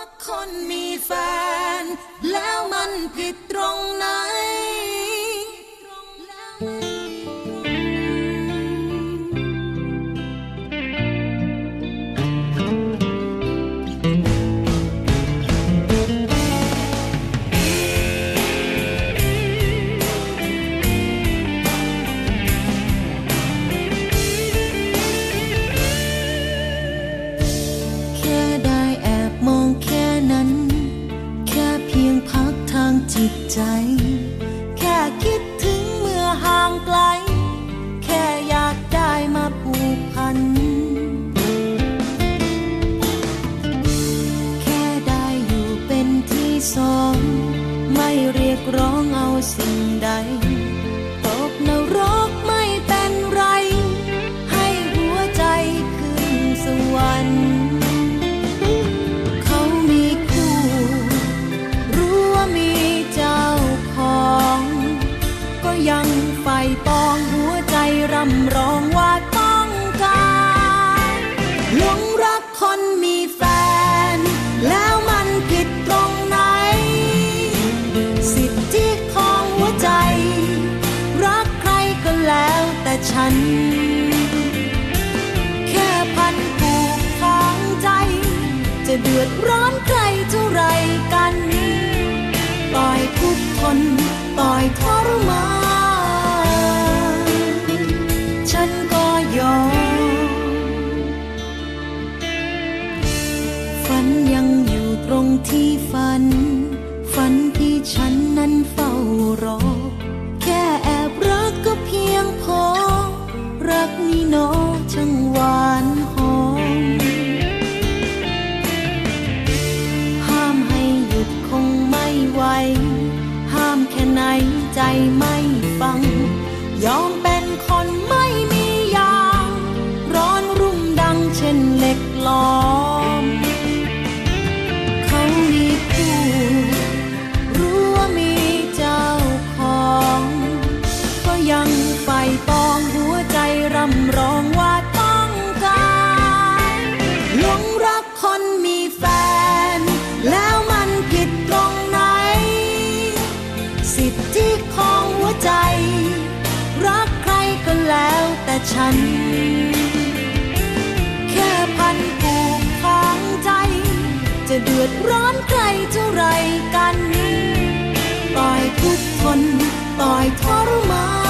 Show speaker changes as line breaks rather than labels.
กคนมีแฟนแล้วมันผิดตรงไหนจิตใจแค่คิดถึงเมื่อห่างไกลแค่อยากได้มาผูกพันแค่ได้อยู่เป็นที่สองไม่เรียกร้องเอาสิ่งใดตกนรกไม่เป็นไรให้หัวใจขึ้นสวรรค์ยังไฟปองหัวใจรำร้องว่าต้องการหลงรักคนมีแฟนแล้วมันผิดตรงไหนสิทธิของหัวใจรักใครก็แล้วแต่ฉันแค่พันผูกทางใจจะเดือดร้อนใครเท่าไรกันต่อยทุกคนต่อยทรมานฉันก็ยอมฝันยังอยู่ตรงที่ฝันที่ฉันนั้นเฝ้ารอแค่แอบรักก็เพียงพอรักนี่น้อช่างหวานหอมห้ามให้หยุดคงไม่ไหวห้ามแค่ไหนใจไม่ฟังยอมเป็นคนไม่มียางร้อนรุ่มดังเช่นเหล็กหลอมเขามีคู่รู้ว่ามีเจ้าของก็ยังไฟปองหัวใจรำร้องว่าต้องการหลงรักคนมีแฟนแล้วมันผิดตรงไหนสิทธิของหัวใจรักใครก็แล้วแต่ฉันแค่พันผูกทางใจจะเดือดร้อนใครเท่าไรกันต่อยทุกคนต่อยทรมาน